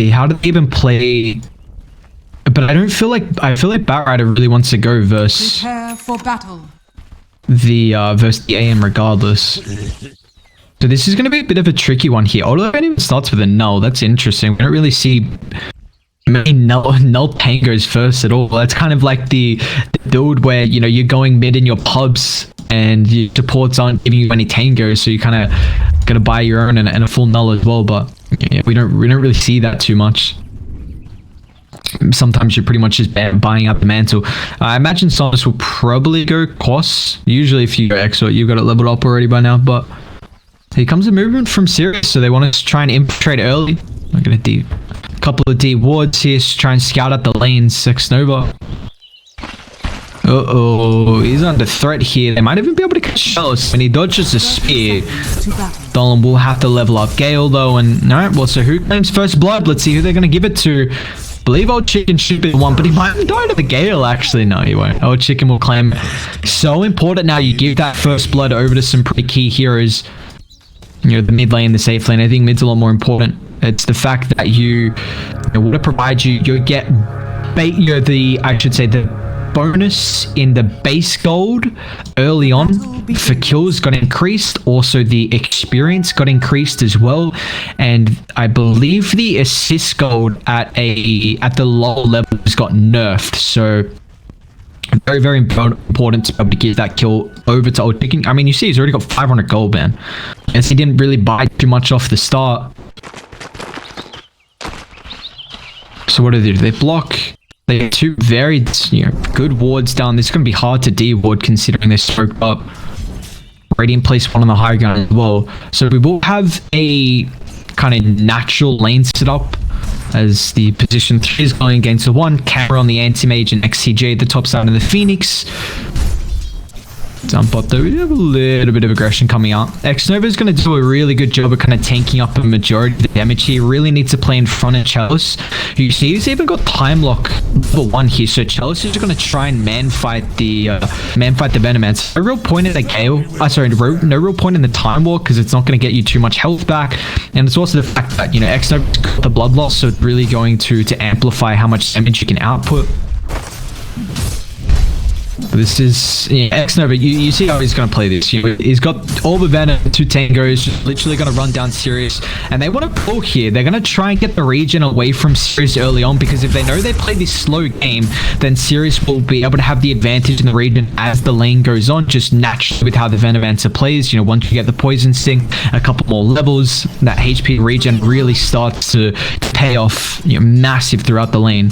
How do they even play? But I don't feel like Batrider really wants to go versus Prepare for battle. the AM regardless. So this is going to be a bit of a tricky one here. Although it even starts with a null. That's interesting. We don't really see many null tangos first at all. That's kind of like the build where, you know, you're going mid in your pubs and your supports aren't giving you any tangos, so you kind of got to buy your own and a full null as well. But yeah, we don't really see that too much. Sometimes you're pretty much just buying up the mantle. I imagine Sonus will probably go Quas. Usually if you go Exort, you've got it leveled up already by now. But here comes a movement from SIRIUS, so they want to try and infiltrate early. I'm going to a couple of D wards here to try and scout out the lanes. Sexnova. Uh-oh, he's under threat here. They might even be able to catch Shells when he dodges the spear. Dolan will have to level up Gale though, and alright, well, so who claims first blood? Let's see who they're going to give it to. I believe Old Chicken should be the one, but he might die to the Gale, actually. No, he won't. Old Chicken will claim. So important now, you give that first blood over to some pretty key heroes. You know, the mid lane, the safe lane. I think mid's a lot more important. It's the fact that you want to provide you get the bonus in the base gold early on for kills got increased. Also the experience got increased as well, and I believe the assist gold at the lower levels got nerfed. So very, very important to be able to get that kill over to Old Chicken. I mean, you see he's already got 500 gold, man, and he didn't really buy too much off the start. So what do? They block. They have two very, good wards down. This is going to be hard to D-ward considering they're smoked up. Radiant place one on the high ground as well. So we will have a kind of natural lane set up as the position 3 is going against the 1. Camera on the Anti-Mage and XCJ at the top side of the Phoenix. Down bot though, we have a little bit of aggression coming out. Xnova is going to do a really good job of kind of tanking up a majority of the damage here. Really needs to play in front of Chalice. You see he's even got time lock level 1 here, so Chalice is going to try and man fight the Venomance. No real point in the Gale. No real point in the Time Walk because it's not going to get you too much health back. And it's also the fact that, Xnova's got the blood loss, so it's really going to amplify how much damage you can output. This is Xnova. You see how he's going to play this. He's got all the Venom, 2 tangos, just literally going to run down SIRIUS, and they want to pull here. They're going to try and get the region away from SIRIUS early on, because if they know they play this slow game, then SIRIUS will be able to have the advantage in the region as the lane goes on, just naturally with how the Venomancer plays. Once you get the Poison Sting, a couple more levels, that HP regen really starts to pay off, massive throughout the lane.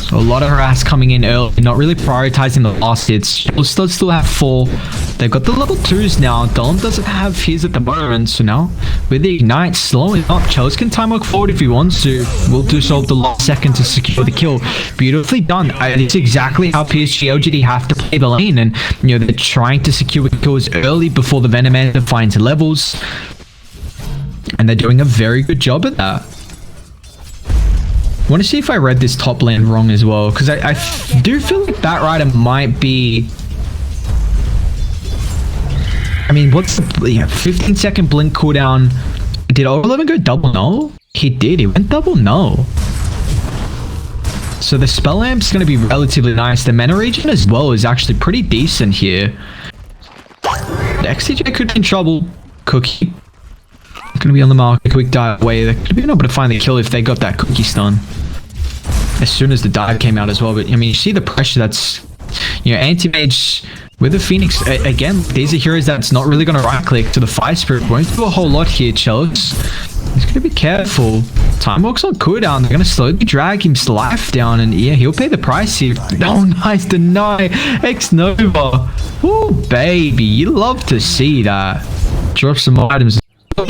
So a lot of harass coming in early, not really prioritizing the last hits. We'll still have 4. They've got the level 2s now. Dom doesn't have his at the moment, so now with the Ignite slowing up, Chalice can time look forward if he wants to. Will do so at the last second to secure the kill. Beautifully done. It's exactly how PSG.LGD have to play the lane, and they're trying to secure kills early before the Venomancer finds levels, and they're doing a very good job at that. I want to see if I read this top lane wrong as well, because I do feel like Batrider might be... I mean, what's the 15-second blink cooldown? Did 11 go double null? He did. He went double null. So the spell amp's going to be relatively nice. The mana regen as well is actually pretty decent here. The XCJ could be in trouble. Cookie going to be on the market. Quick dive away. They could have been able to find the kill if they got that cookie stun as soon as the dive came out as well. But I mean, you see the pressure that's, Anti-Mage with the Phoenix. Again, these are heroes that's not really going to right click to the Fire Spirit. Won't do a whole lot here, Chalice. He's going to be careful. Time Walk's on cooldown. They're going to slowly drag his life down, and yeah, he'll pay the price here. Oh, nice deny. Xnova. Oh, baby. You love to see that. Drop some items.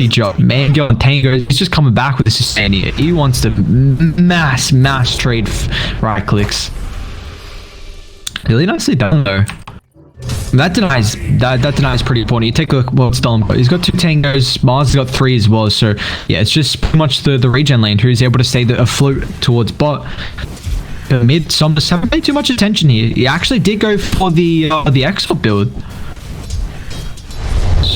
Job, man. Go on Tango. He's just coming back with the sustain here. He wants to mass trade right clicks. Really nicely done though. That denies pretty important. You take a look what's done. He's got 2 tangos. Mars has got 3 as well. So yeah, it's just pretty much the regen lane who's able to stay afloat towards bot. Mid, some just haven't paid too much attention here. He actually did go for the Exfort build.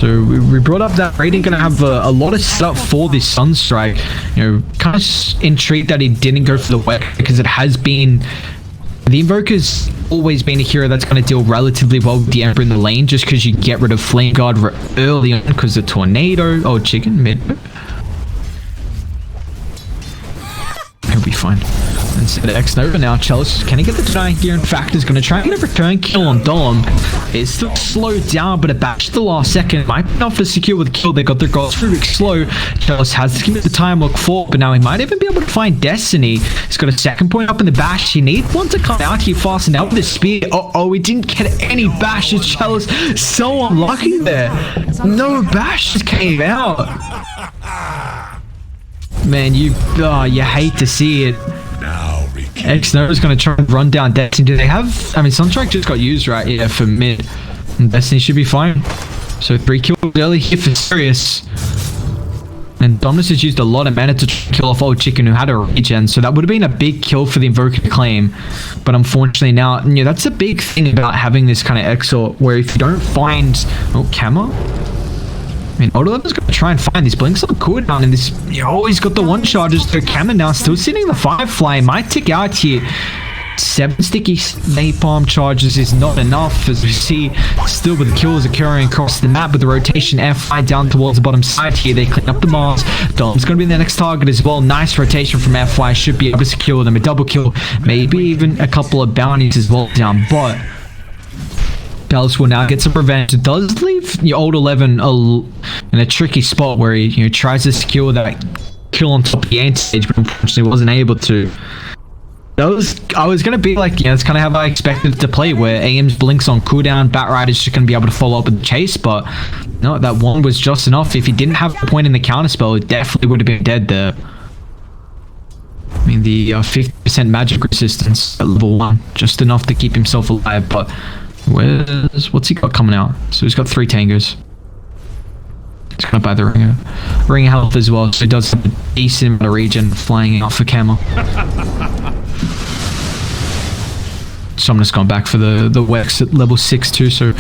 So we brought up that Raiden going to have a lot of setup for this Sunstrike. You know, kind of intrigued that he didn't go for the wet, because it has been... The Invoker's always been a hero that's going to deal relatively well with the Emperor in the lane, just because you get rid of Flame Guard early on because the Tornado... Oh, Chicken mid. He'll be fine. Instead of X-Nova now, Chalice, can he get the deny here? In fact, is going to try and get a return kill on Dom. It's still slowed down, but a bash to the last second might be enough to secure with the kill. They got their goals through slow. Chalice has to commit the time look for, but now he might even be able to find Destiny. He's got a second point up in the bash. He needs one to come out here fast and out with his speed. Oh, he didn't get any bashes. Chalice, so unlucky there. No bashes came out. Man, you hate to see it. X-Nova's going to try and run down Destiny. Do they have... I mean, Sunstrike just got used right here for mid. And Destiny should be fine. So 3 kills early here for SIRIUS. And Dominus has used a lot of mana to kill off old Chicken, who had a regen. So that would have been a big kill for the Invoker to claim. But unfortunately now... Yeah, that's a big thing about having this kind of Exort, where if you don't find... Oh, Camo? I mean, Odoleva's going to try and find this Blinks on cooldown, and this, he's got the one charges. So Cameron now still sitting the Firefly, might tick out here. 7 sticky napalm charges is not enough, as we see still with the kills occurring across the map with the rotation F5 down towards the bottom side here. They clean up the Mars. Dom's going to be the next target as well. Nice rotation from F5, should be able to secure them a double kill, maybe even a couple of bounties as well down, but Chalice will now get some revenge. It does leave old 11 in a tricky spot where he tries to secure that kill on top of the anti-stage, but unfortunately wasn't able to. I was going to be like, it's kind of how I expected it to play, where AM's Blinks on cooldown, Batrider's just going to be able to follow up with the chase, but no, that one was just enough. If he didn't have a point in the counterspell, it definitely would have been dead there. I mean, the 50% magic resistance at level 1, just enough to keep himself alive, but what's he got coming out? So he's got 3 tangos. He's gonna buy the ring of health as well, so he does have a decent amount of regen flying out for Camel. So I'm just going back for the Wex at level 6 too, so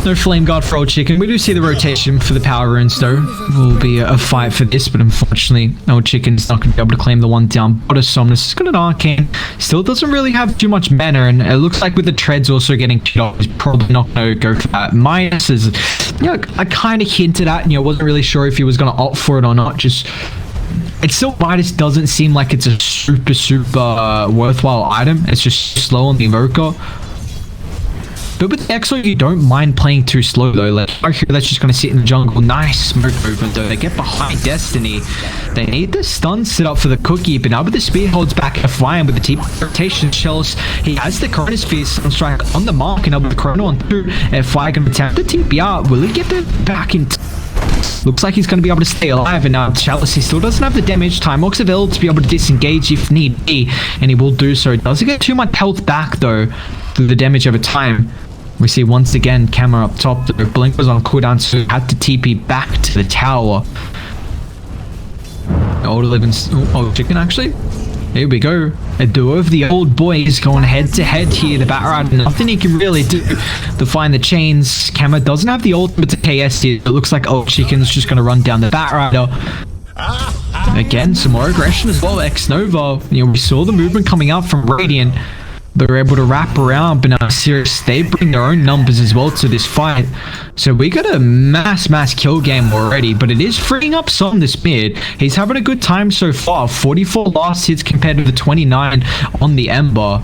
no Flame Guard for old Chicken. We do see the rotation for the power runes though. Will be a fight for this, but unfortunately old Chicken's not going to be able to claim the one down. But Somnus has got an Arcane. Still doesn't really have too much mana, and it looks like with the treads also getting killed off, he's probably not going to go for that. Minus is, I kind of hinted at, wasn't really sure if he was going to opt for it or not. Just, it still, Midas doesn't seem like it's a super worthwhile item. It's just slow on the Invoker. But with Exo, you don't mind playing too slow though. Like, that's just going to sit in the jungle. Nice smoke movement though. They get behind Destiny. They need the stun set up for the Cookie, but now with the speed holds back F1 and with the deep rotation Chalice, he has the Chronosphere Sunstrike on the mark, and now with the Chrono on 2, F5 going to attempt the TPR. Will he get the back in? Looks like he's going to be able to stay alive, and now Chalice, he still doesn't have the damage. Time Walk's available to be able to disengage if need be, and he will do so. It doesn't get too much health back though through the damage over time. We see once again Camera up top. The Blink was on cooldown, so he had to TP back to the tower. Old 11's Chicken actually. Here we go. A duo of the old boys going head to head here. The Batrider, nothing he can really do to find the chains. Camera doesn't have the ultimate to KS here. It looks like old Chicken's just going to run down the Batrider. Again, some more aggression as well. X-Nova. We saw the movement coming out from Radiant. They were able to wrap around, but now SIRIUS, they bring their own numbers as well to this fight. So we got a mass kill game already, but it is freeing up some this mid. He's having a good time so far. 44 last hits compared to the 29 on the Ember.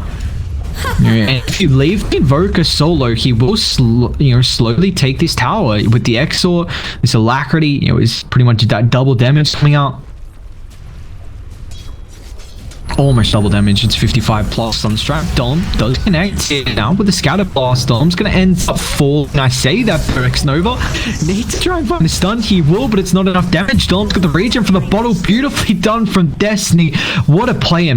And if you leave the Invoker solo, he will slowly take this tower. With the Exort, this Alacrity, is pretty much that double damage coming out. Almost double damage. It's 55 plus on Strap. Dom does connect here now with the Scatter Blast. Dom's going to end up falling. I say that for X-Nova. Need to try and find a stun. He will, but it's not enough damage. Dom's got the regen for the bottle. Beautifully done from Destiny. What a play.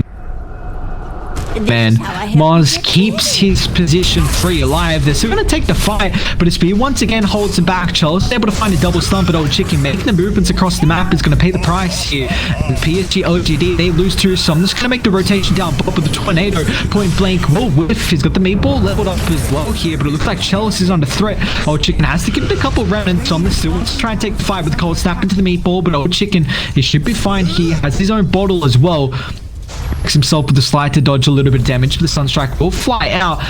Man, Mars keeps his position free alive. They're still going to take the fight, but his speed once again holds him back. Charles is able to find a double stump at Old Chicken, making the movements across the map is going to pay the price here. And PSG.LGD, they lose to some. Just going to make the rotation down, but with the tornado, point blank, will whiff. He's got the meatball leveled up as well here, but it looks like Chalice is under threat. Old Chicken has to give it a couple rounds, and Tom still wants to try and take the fight with the cold snap into the meatball, but Old Chicken, he should be fine. He has his own bottle as well. Himself with the slide to dodge a little bit of damage, but the Sunstrike will fly out.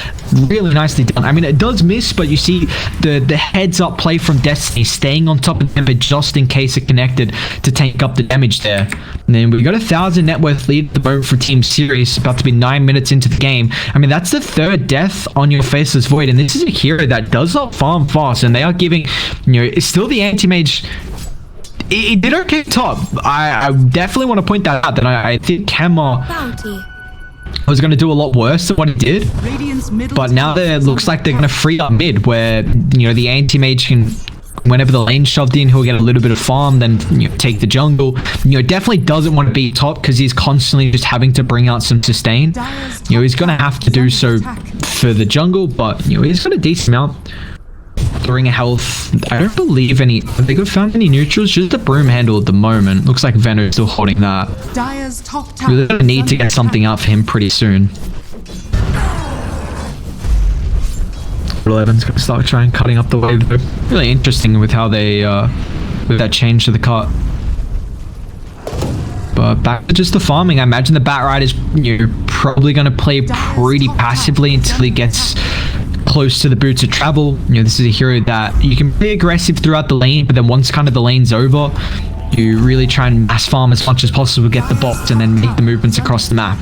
Really nicely done. I mean, it does miss, but you see the heads up play from Destiny, staying on top of them, but just in case it connected to take up the damage there. And then we got 1,000 net worth lead at the moment for Team SIRIUS, about to be 9 minutes into the game. I mean, that's the third death on your Faceless Void, and this is a hero that does not farm fast, and they are giving, you know, it's still the anti-mage. He did okay top. I definitely want to point that out, that I think Kemmer was going to do a lot worse than what he did. But now it looks like they're going to free up mid, where, you know, the anti-mage can, whenever the lane's shoved in, he'll get a little bit of farm, then, you know, take the jungle. You know, definitely doesn't want to be top because he's constantly just having to bring out some sustain. You know, he's going to have to do so for the jungle, but, you know, he's got a decent amount. Ring of health. I don't believe any. Have they found any neutrals? Just a broom handle at the moment. Looks like Venom is still holding that. We're gonna need to get something out for him pretty soon. 11's gonna start trying cutting up the wave. Really interesting with how they with that change to the cut. But back to just the farming. I imagine the Batrider is, you know, probably gonna play pretty passively until he gets close to the Boots of Travel. You know, this is a hero that you can be aggressive throughout the lane, but then once kind of the lane's over, you really try and mass farm as much as possible, get the box, and then make the movements across the map.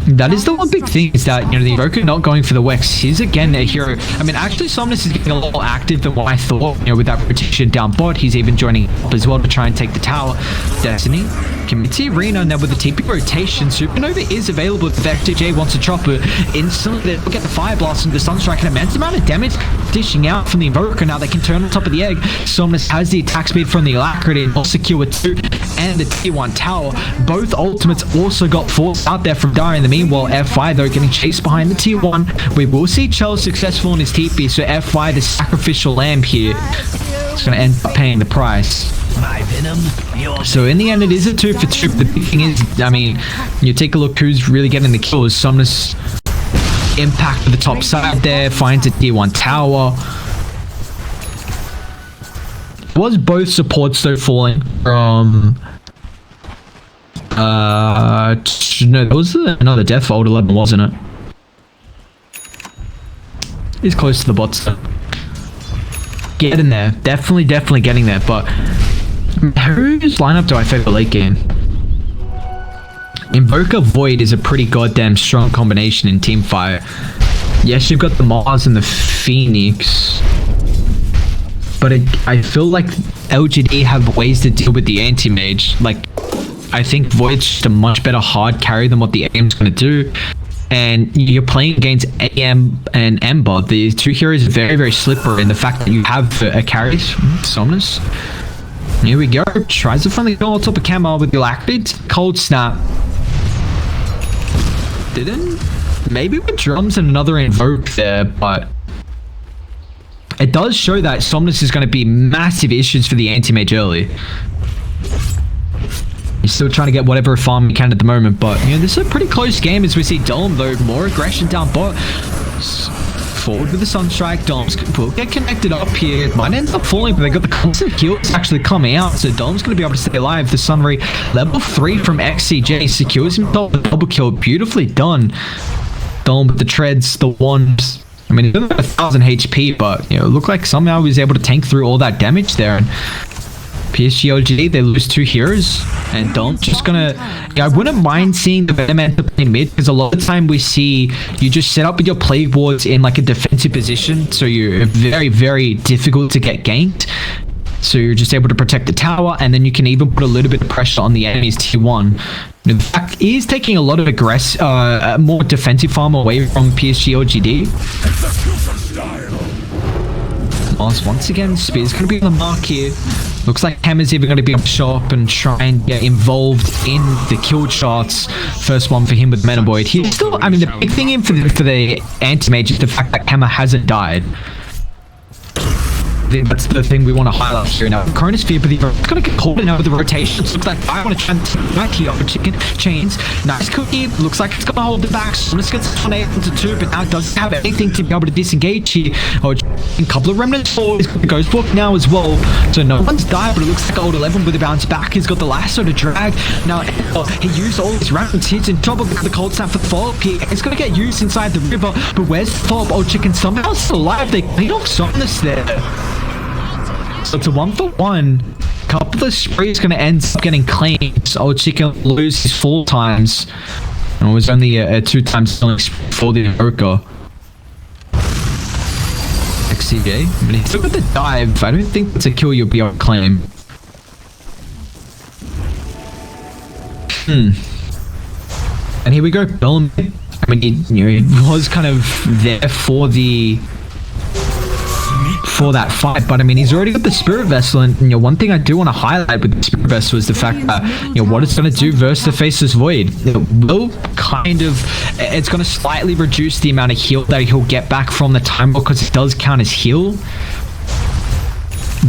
That is the one big thing, is that, you know, the Invoker not going for the Wex. He's again a hero. I mean, actually, Somnus is getting a lot more active than what I thought. You know, with that rotation down bot, he's even joining up as well to try and take the tower. Destiny, Committee Arena, now with the TP rotation, Supernova is available. If XJ wants to chop it, instantly they will get the Fire Blast and the Sunstrike, an immense amount of damage dishing out from the Invoker. Now they can turn on top of the egg. Somnus has the attack speed from the Alacrity and will secure 2 and the T1 tower. Both ultimates also got forced out there from Dire. In the meanwhile, F5 though getting chased behind the T1. We will see Chell successful in his TP, so F5, the sacrificial lamb here, is going to end up paying the price. So in the end, it is a 2 for 2. The big thing is, I mean, you take a look who's really getting the kills. Somnus impact to the top side there, finds a T1 tower. Was both supports though falling from no, that was another death for Old 11, wasn't it? He's close to the bots though. Getting there, definitely getting there. But whose lineup do I favor late game? Invoker Void is a pretty goddamn strong combination in teamfight. Yes, you've got the Mars and the Phoenix, but I feel like LGD have ways to deal with the anti-mage. Like, I think Void's just a much better hard carry than what the AIM's going to do. And you're playing against AM and Ember. The two heroes are very slippery, and the fact that you have a carry, Somnus. Here we go. Tries to finally go on top of Camel with the Alacrity. Cold snap. Didn't? Maybe with drums and another invoke there, but it does show that Somnus is going to be massive issues for the anti-mage early. He's still trying to get whatever farm he can at the moment, but, you know, this is a pretty close game as we see Dom, though, more aggression down bot. Forward with the Sunstrike. Dom's will get connected up here. It might end up falling, but they got the constant kills actually coming out, so Dom's going to be able to stay alive. The Sunray, level 3 from XCJ, secures himself a double kill. Beautifully done. Dom with the treads, the wands. I mean, he's only got 1000 HP, but, you know, it looked like somehow he was able to tank through all that damage there. And PSG.LGD, they lose 2 heroes, and Dom's just gonna, yeah, I wouldn't mind seeing the Venom enter playing mid, because a lot of the time we see you just set up with your plague wards in like a defensive position, so you're very difficult to get ganked. So you're just able to protect the tower, and then you can even put a little bit of pressure on the enemy's T1. The fact is taking a lot of more defensive farm away from PSG.LGD. Once again, Spear's going to be on the mark here. Looks like Hammer's even going to be up shop and try and get involved in the kill shots. First one for him with Metaboid. He's still, I mean, the big thing in for the anti-mage is the fact that Hammer hasn't died. I think that's the thing we want to highlight here now. Chronosphere, but he's going to get caught in over the rotations. Looks like I want to try and right here over chicken chains. Nice cookie. Looks like it's going to hold the back. Sonis gets 1-8 into 2, but now doesn't have anything to be able to disengage here. Oh, a couple of remnants forward. He's got the ghost book now as well. So no one's died, but it looks like old 11 with a bounce back. He's got the lasso to drag. Now, he used all his remnants. He's in trouble with the cold snap for the follow-up here. It's going to get used inside the river, but where's the follow-up? Old chicken somehow still alive. They clean off Sonis there. So it's a 1-for-1. Couple of sprees going to end up getting claimed. Old Chicken lose his 4 times. And it was only a 2 times for the Invoker. XCJ. But he took the dive. I don't think it's a kill you'll be able to claim. And here we go. Bellamy. I mean, he was kind of there for that fight, but I mean, he's already got the Spirit Vessel, and one thing I do want to highlight with the Spirit Vessel is the fact that what it's going to do versus the Faceless Void. It will kind of, it's going to slightly reduce the amount of heal that he'll get back from the time because it does count as heal.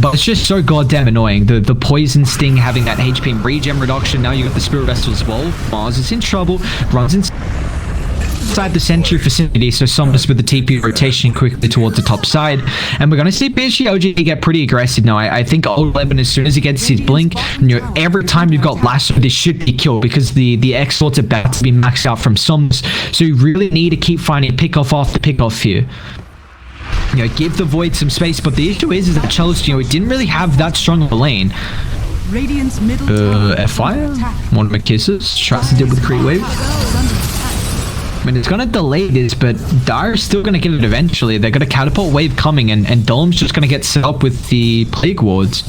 But it's just so goddamn annoying. The Poison Sting having that HP and regen reduction. Now you got the Spirit Vessel as well. Mars is in trouble, runs inside the Sentry vicinity, so Somnus with the TP rotation quickly towards the top side, and we're going to see PSG.LGD get pretty aggressive now. I think old 11, as soon as he gets his blink, every time you've got lasso, this should be killed because the X-Lord's about to be maxed out from Somnus, so you really need to keep finding pick-off after pick-off here. Give the Void some space, but the issue is that Chalice, it didn't really have that strong of a lane. Radiant's middle Fire? One of my kisses, tries to deal with the Creep Wave. I mean, it's going to delay this, but Dire's still going to get it eventually. They're got a catapult wave coming, and Dolm's just going to get set up with the Plague Wards.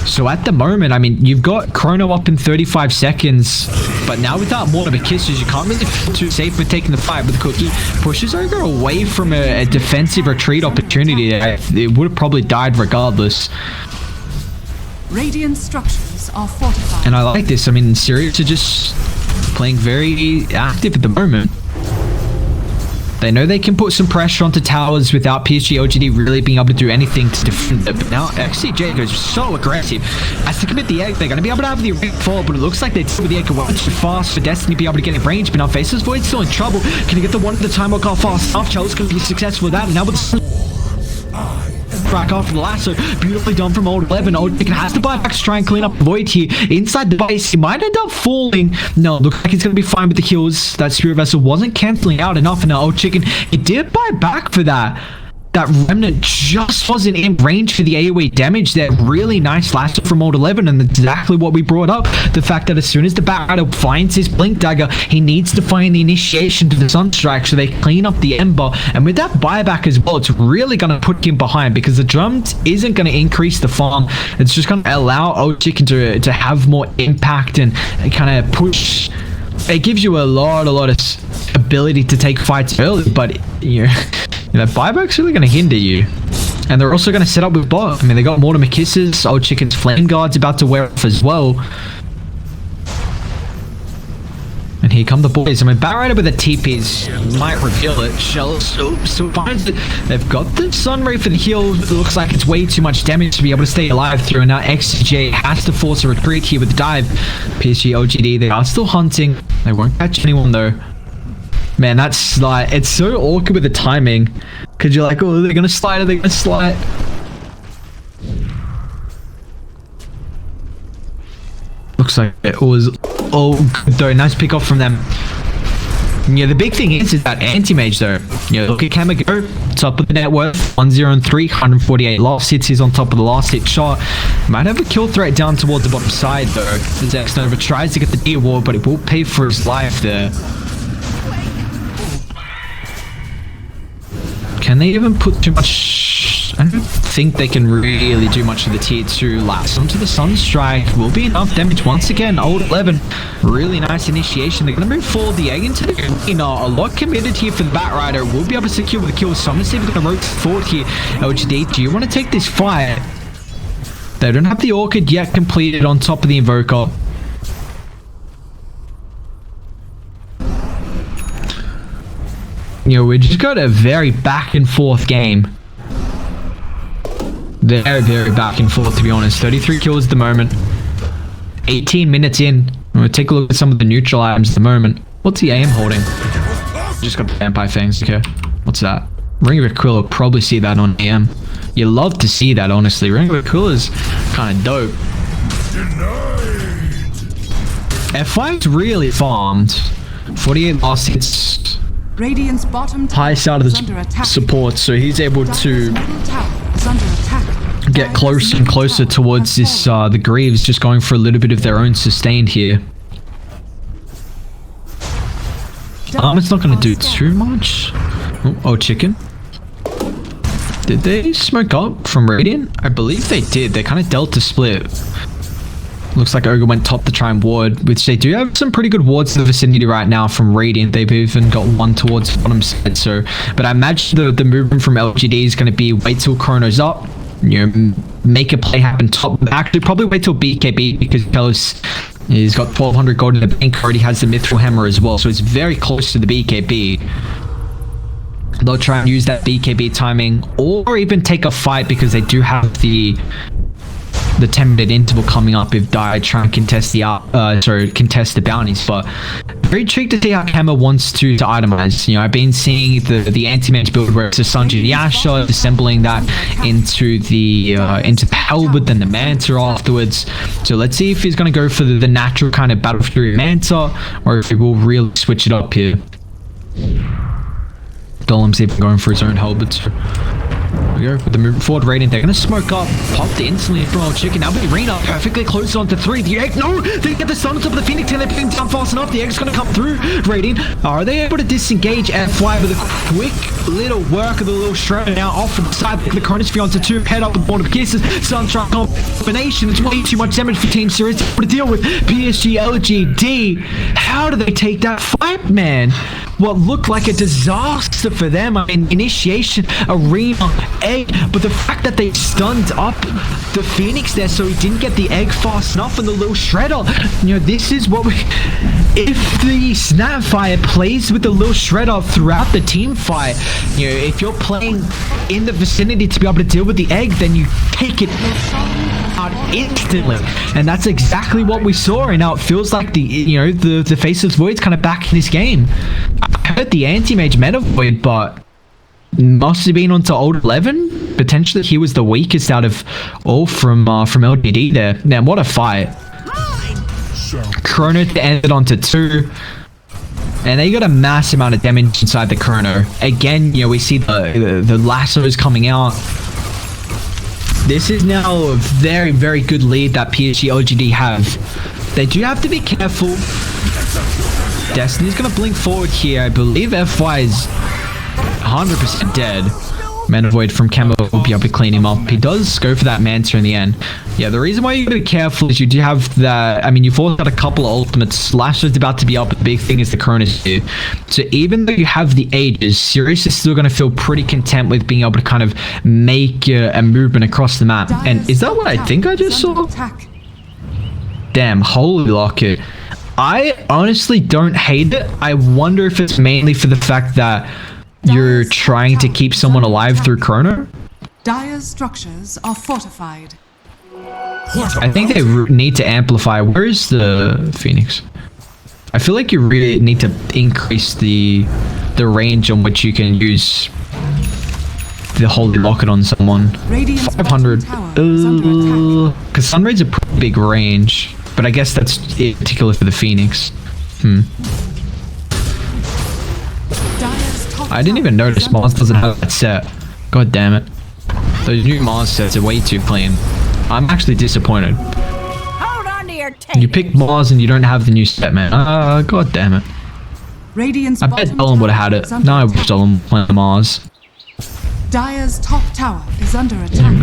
So at the moment, I mean, you've got Chrono up in 35 seconds, but now without more of a kisses, you can't really feel too safe with taking the fight. But the Cookie pushes Ogre away from a defensive retreat opportunity. It would have probably died regardless. Radiant structures are fortified. And I like this. I mean, SIRIUS are just playing very active at the moment. They know they can put some pressure onto towers without PSG.LGD really being able to do anything to defend it. But now XCJ goes so aggressive. As to commit the egg, they're going to be able to have the range fall, but it looks like they deal with the egg way too fast for Destiny to be able to get in range. But now Faceless Void's still in trouble. Can he get the one at the time work off fast enough? Charles going to be successful with that. And now with the back after the lasso, beautifully done from old 11. Old Chicken has to buy back to try and clean up the Void here. Inside the base, he might end up falling. No, looks like he's going to be fine with the kills. That Spirit Vessel wasn't cancelling out enough, and now Old Chicken, he did buy back for that. That Remnant just wasn't in range for the AoE damage there. Really nice lasso from old 11, and that's exactly what we brought up. The fact that as soon as the Batrider finds his Blink Dagger, he needs to find the initiation to the Sunstrike, so they clean up the Ember. And with that buyback as well, it's really going to put him behind, because the Drums isn't going to increase the farm. It's just going to allow Old Chicken to have more impact and kind of push. It gives you a lot of ability to take fights early, but that buyback's really going to hinder you. And they're also going to set up with bot. I mean, they got Mortimer Kisses. Old Chicken's Flame Guard's about to wear off as well. And here come the boys. I mean, Batrider with the TPs might reveal it. Shell still finds it. They've got the Sunray for the heal. It looks like it's way too much damage to be able to stay alive through. And now XJ has to force a retreat here with the dive. PSG.LGD, they are still hunting. They won't catch anyone though. Man, that slide, it's so awkward with the timing. Because you're like, oh, they're going to slide, are they going to slide? Looks like it was all good though. Nice pick off from them. Yeah, the big thing is that anti-mage though. Look at Kamago, top of the net worth, 103, 148 lost hits. He's on top of the last hit shot. Might have a kill threat down towards the bottom side though. The Zex Nova tries to get the D-Ward, but it will pay for his life there. Can they even put too much? I don't think they can really do much of the tier 2 last onto the Sunstrike. Will be enough damage once again. Old 11, really nice initiation. They're going to move forward the egg into the arena. A lot committed here for the Batrider. Will be able to secure the kill. Someone's even going to rotate forward here. LGD, do you want to take this fight? They don't have the Orchid yet completed on top of the Invoker. You know, we just got a very back and forth game. Very, very back and forth, to be honest. 33 kills at the moment. 18 minutes in. We'll take a look at some of the neutral items at the moment. What's the AM holding? Just got the Vampire Fangs. Okay. What's that? Ring of Aquila. Probably see that on AM. You love to see that, honestly. Ring of Aquila is kind of dope. F5's really farmed. 48 last hits. Radiant's bottom Highest out of the support, so he's able to get closer and closer towards this, the Greaves, just going for a little bit of their own sustained here. It's not going to do too much. Oh, chicken. Did they smoke up from Radiant? I believe they did. They kind of dealt a split. Looks like Ogre went top to try and ward, which they do have some pretty good wards in the vicinity right now from Radiant. They've even got one towards the bottom side. So, but I imagine the movement from LGD is going to be wait till Chrono's up, you know, make a play happen top. Actually, probably wait till BKB because Pelos, he's got 1200 gold in the bank. Already has the Mithril Hammer as well, so it's very close to the BKB. They'll try and use that BKB timing, or even take a fight because they do have the 10-minute interval coming up if Dire try and contest the contest the bounties. But very intrigued to see how Kama wants to itemize. You know, I've been seeing the anti-mage build where it's a Sanji Yasha, assembling that into the Halberd, then the Manta afterwards. So let's see if he's going to go for the natural kind of Battle Fury Manta, or if he will really switch it up here. Dolem's even going for his own Halberd. So we go with the movement forward. Radiant, they're going to smoke up, popped instantly from old chicken. Now Reyna perfectly closes onto 3. The egg, no, they get the stun on top of the Phoenix and they're putting down fast enough. The egg's going to come through. Radiant, are they able to disengage F5 with a quick little work of the little Shredder now off from the side? The Cronus onto 2, head up the board of kisses. Sunstrike combination. It's way too much damage for Team SIRIUS to deal with. PSG.LGD, how do they take that fight, man? What looked like a disaster for them. I mean, initiation, arena, egg, but the fact that they stunned up the Phoenix there so he didn't get the egg fast enough and the little Shredder. You know, this is what we... If the Snapfire plays with the little Shredder throughout the team fight, you know, if you're playing in the vicinity to be able to deal with the egg, then you take it out instantly. And that's exactly what we saw, and now it feels like the Faceless Void's kind of back in this game. I heard the anti-mage meta Void, but must have been onto old 11. Potentially he was the weakest out of all from LGD there. Now what a fight. Chrono ended onto 2. And they got a massive amount of damage inside the Chrono. Again, you know, we see the lassos coming out. This is now a very, very good lead that PSG.LGD have. They do have to be careful. Destiny's gonna blink forward here. I believe FY is 100% dead. Mana Void from Camo will be able to clean him up. He does go for that Manta in the end. Yeah, the reason why you gotta be careful is you do have that. I mean, you've also got a couple of ultimates. Slasher's about to be up. The big thing is the Cronus here. So even though you have the ages, SIRIUS is still gonna feel pretty content with being able to kind of make a movement across the map. And is that what I think I just saw? Damn, holy locket. I honestly don't hate it. I wonder if it's mainly for the fact that you're trying to keep someone alive through Chrono. Dire's structures are fortified. I think they need to amplify. Where is the Phoenix? I feel like you really need to increase the range on which you can use the Holy Locket on someone. 500. Because Sunraid's a pretty big range. But I guess that's in particular for the Phoenix. I didn't even notice Mars doesn't have that set. God damn it. Those new Mars sets are way too clean. I'm actually disappointed. Hold on to your tape. You pick Mars and you don't have the new set, man. God damn it. Radiant's I bet Dolan would have had it. No, I wish Dolan playing Mars. Dire's top tower is under attack.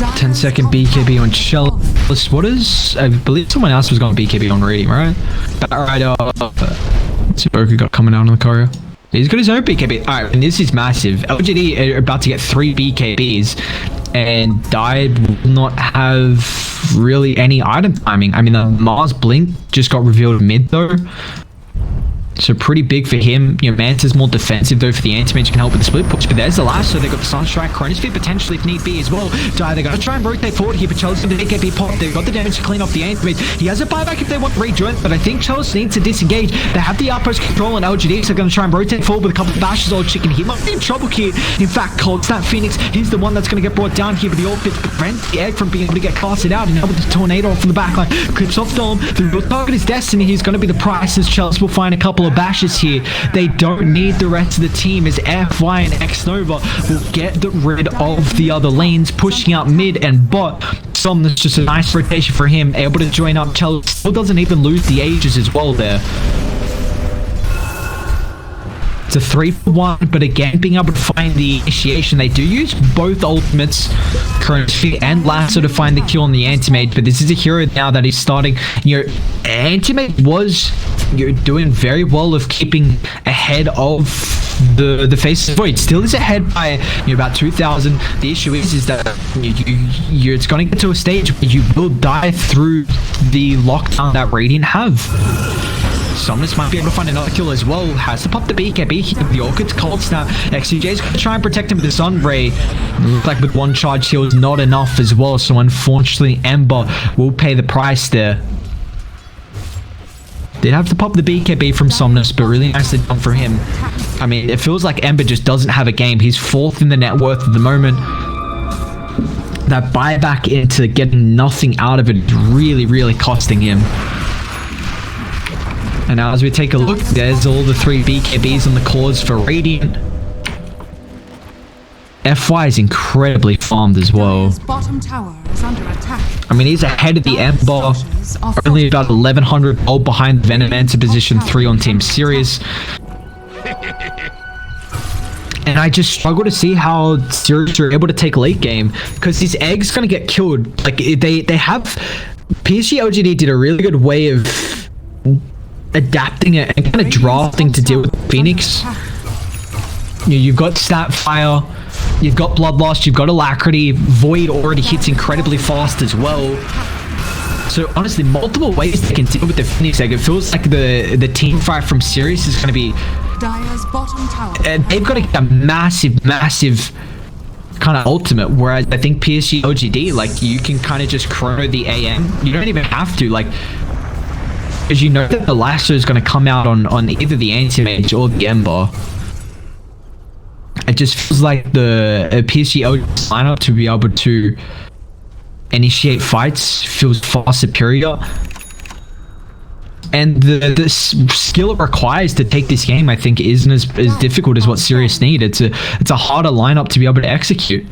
10-second BKB on Chalice. What is... I believe someone else was going BKB on Radiant, right? Alright, let's see what Boku got coming out on the courier. He's got his own BKB. Alright, and this is massive. LGD are about to get 3 BKBs. and Died will not have really any item timing. I mean, the Mars Blink just got revealed mid though. So pretty big for him. You know, Manta's more defensive though for the anti-mage, can help with the split push. But there's the last, so they've got the Sunstrike, Chronosphere potentially if need be as well. They're going to try and rotate forward here, but Chelsea going to get be popped. They've got the damage to clean off the anti-mage. He has a buyback if they want to rejoin, but I think Chelsea needs to disengage. They have the outpost control on LGD, so they're going to try and rotate forward with a couple of bashes. Old Chicken, he might be in trouble here. In fact, Cold Snap Phoenix, he's the one that's going to get brought down here, but the Orchid prevent the egg from being able to get casted out, and now with the Tornado from the backline, clips off Dome. The real target is Destiny. He's going to be the price as Chelsea will find a couple of bashes here. They don't need the rest of the team as FY and X-Nova will get rid of the other lanes, pushing out mid and bot. Something that's just a nice rotation for him, able to join up. Chelsea still doesn't even lose the ages as well there. It's a 3-for-1, but again, being able to find the initiation. They do use both ultimates, Chronosphere and Lasso, to find the kill on the Anti-Mage, but this is a hero now that is starting. You know, Anti-Mage was doing very well of keeping ahead of the Faces of Void. Still is ahead by about 2,000. The issue is that it's going to get to a stage where you will die through the lockdown that Radiant have. Summoners might be able to find another kill as well. Has to pop the BKB here. The Orchid's Cold Snap. XCJ's going to try and protect him with the Sun Ray. Looks like with one charge heal is not enough as well. So unfortunately, Ember will pay the price there. Did have to pop the BKB from Somnus, but really nicely done for him. I mean, it feels like Ember just doesn't have a game. He's 4th in the net worth at the moment. That buyback into getting nothing out of it is really, really costing him. And now as we take a look, there's all the 3 BKBs on the cores for Radiant. FY is incredibly farmed as well. Bottom tower is under attack. I mean, he's ahead of the Ember, only about 1,100 gold behind Venomancer position 3 on Team Sirius. And I just struggle to see how Sirius are able to take late game, because his egg's going to get killed. Like, they have... PSG.LGD did a really good way of adapting it and kind of drafting to deal with Phoenix. You've got Snapfire, you've got Bloodlust, you've got Alacrity. Void already hits incredibly fast as well. So honestly, multiple ways they can deal with the Phoenix egg. It feels like the team fight from Sirius is going to be... Dire's bottom tower. They've got to get a massive kind of ultimate, whereas I think PSG.LGD, like, you can kind of just chrono the AM. You don't even have to, like... Because you know that the Lasso is going to come out on either the Anti-Mage or the Ember. It just feels like the PSG lineup to be able to initiate fights feels far superior. And the skill it requires to take this game, I think, isn't as difficult as what Sirius need. It's a harder lineup to be able to execute.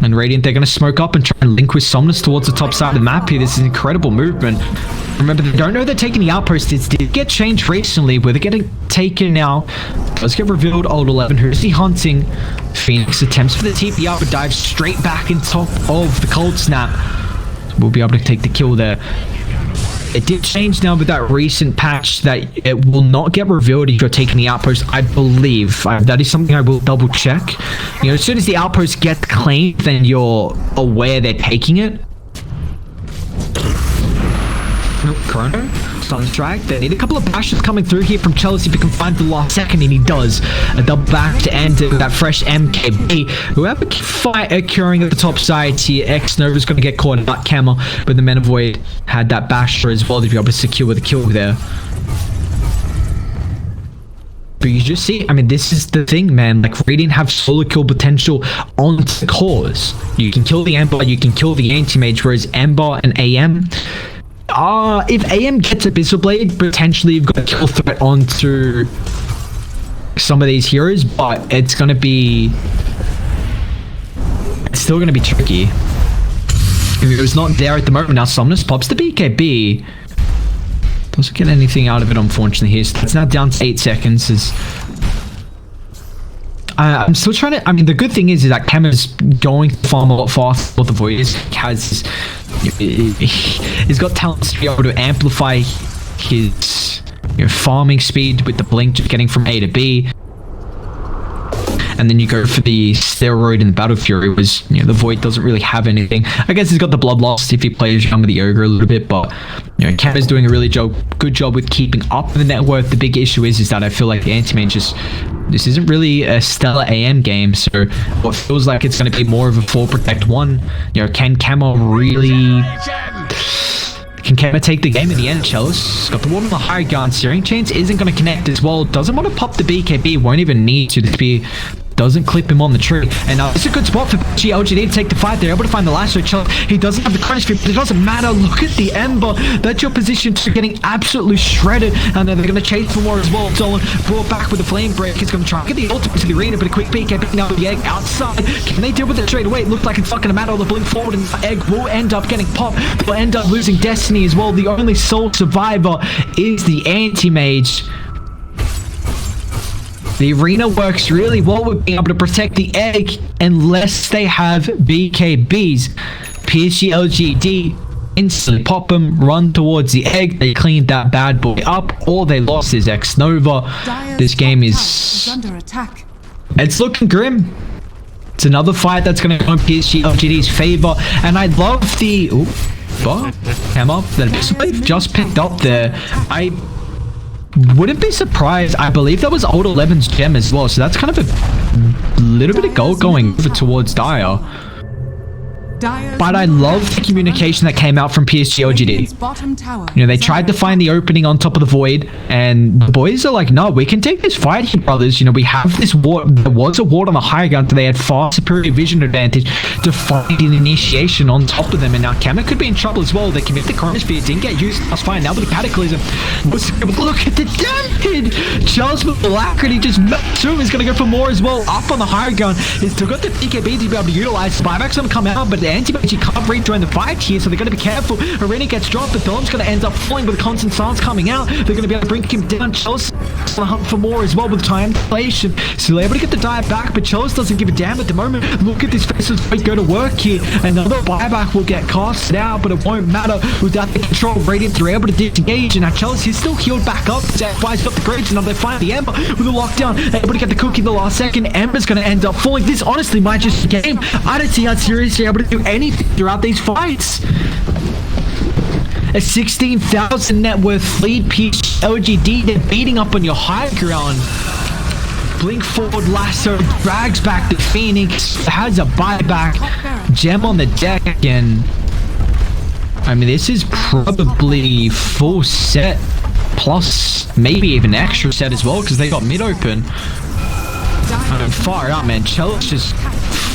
And Radiant, they're going to smoke up and try and link with Somnus towards the top side of the map here. This is incredible movement. Remember, they don't know they're taking the outpost. It did get changed recently, where they're getting taken now. Let's get revealed. Old 11, who's he hunting? Phoenix attempts for the TP out, but dives straight back in top of the Cold Snap. We'll be able to take the kill there. It did change now with that recent patch that it will not get revealed if you're taking the outpost, I believe. That is something I will double check. You know, as soon as the outpost gets claimed, then you're aware they're taking it. Chrono, Sunstrike. They need a couple of bashes coming through here from Chelsea if he can find the last second, and he does. A double back to end with that fresh MKB. Whoever fight occurring at the top side here, X-Nova's going to get caught in that camera, but the Men of Void had that basher as well to be able to secure the kill there. But you just see, I mean, this is the thing, man. Like, Radiant have solo kill potential on the cores. You can kill the Ember, you can kill the Anti-Mage, whereas Ember and AM... if AM gets a Abyssal Blade, potentially you've got a kill threat onto some of these heroes, but it's still going to be tricky. If it was not there at the moment, now Somnus pops the BKB. Doesn't get anything out of it, unfortunately, here. So it's now down to 8 seconds. I'm still trying to... I mean, the good thing is that Kema's going to farm a lot faster what the Void is. He's got talents to be able to amplify his farming speed with the blink, just getting from A to B. and then you go for the Steroid and the Battle Fury, was, you know, the Void doesn't really have anything. I guess he's got the Bloodlust if he plays young with the Ogre a little bit, but, you know, Cam is doing a really good job with keeping up the net worth. The big issue is that I feel like the Anti-Mage just, this isn't really a stellar AM game, so what feels like it's going to be more of a 4 protect 1. You know, can Camo really... Can Kema take the game in the end? Chalice got the ward on the high gun. Searing Chains isn't going to connect as well. Doesn't want to pop the BKB. Won't even need to. The spear doesn't clip him on the tree. And it's a good spot for PSG.LGD to take the fight. They're able to find the last Chalice. He doesn't have the Chronos Fear, but it doesn't matter. Look at the Ember. That's your position to getting absolutely shredded. And then they're going to chase for more as well. Dolan brought back with the Flame Break. He's going to try and get the ultimate to the arena, but a quick BKB now with the egg outside. Can they deal with it straight away? It looks like it's not going to matter. The blink forward and the egg will end up getting popped. They'll end up losing Destiny as well. The only sole survivor is the Anti-Mage. The arena works really well with being able to protect the egg unless they have BKBs. PSG.LGD instantly pop them, run towards the egg. They cleaned that bad boy up. All they lost is X-Nova. This game is under attack. It's looking grim. It's another fight that's going to go in PSG.LGD's favor. And I love the... Ooh, came up. That Abyssal just picked up there. I wouldn't be surprised. I believe that was old 11's gem as well, so that's kind of a little bit of gold going over towards Dire. But I love the communication that came out from PSG.LGD. You know, they tried to find the opening on top of the Void, and the boys are like, no, we can take this fight here, brothers. You know, we have this ward. There was a ward on the high ground, so they had far superior vision advantage to find an initiation on top of them. And now Kama could be in trouble as well. They commit the Chronosphere, didn't get used. That's fine. Now with the Cataclysm, look at the damage. Charles with Alacrity just soon is going to go for more as well. Up on the high ground, he's still got the BKB to be able to utilize. Buyback's going to come out, but the Anti-Mage can't rejoin the fight here, so they're going to be careful. Arena gets dropped, but Dom's going to end up falling with Constant Silence coming out. They're going to be able to bring him down. Chelsea on the hunt for more as well with time inflation. So they're able to get the dive back, but Chelsea doesn't give a damn at the moment. Look at this face as we go to work here. Another buyback will get casted out, but it won't matter without the control. Radiant, they're able to disengage, and now Chelsea is still healed back up. Zephy's got the Graves, and now they find the Ember with the lockdown. Able to get the cookie the last second. Ember's going to end up falling. This honestly might just be a game. I don't see how SIRIUS are able to do anything throughout these fights. A 16,000 net worth lead. PSG.LGD, they're beating up on your high ground. Blink forward lasso drags back the Phoenix, has a buyback, gem on the deck again. I mean, this is probably full set plus maybe even extra set as well, because they got mid open. I mean, far out, man. Chelos just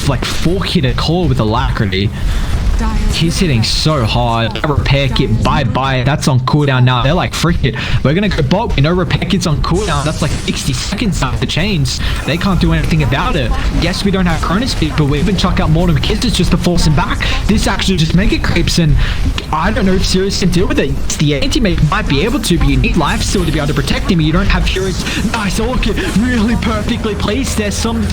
like 4-hit a core with Alacrity. He's hitting so hard. Repair kit, bye-bye. That's on cooldown now. They're like, frick it. We're going to go bot. We know repair kit's on cooldown. That's like 60 seconds after chains. They can't do anything about it. Yes, we don't have Chronos Speed, but we even chuck out Mortem Kisses just to force him back. This actually just Mega Creeps, and I don't know if SIRIUS can deal with it. The Anti-Mage might be able to, but you need life steal to be able to protect him. You don't have Furious. Nice orchid. Really perfectly placed there. Some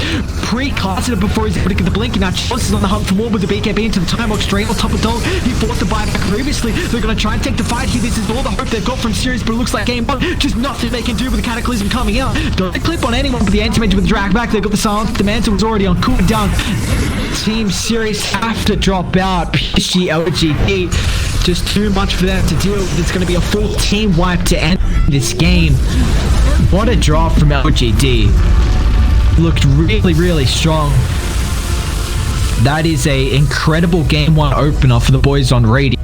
pre-casted it before he's able to get the blink, and now Chelsea is on the hunt for more with the BKB into the time walk straight on top of Dog. He forced the buyback previously. They're going to try and take the fight here. This is all the hope they've got from SIRIUS, but it looks like game one. Just nothing they can do with the Cataclysm coming out. Don't clip on anyone, but the Anti-Mage with the drag back. They've got the silence. The mantle was already on cooldown. Team SIRIUS have to drop out. PSG.LGD, just too much for them to deal with. It's going to be a full team wipe to end this game. What a drop from LGD. Looked really, really strong. That is a incredible game one opener for the boys on Radio.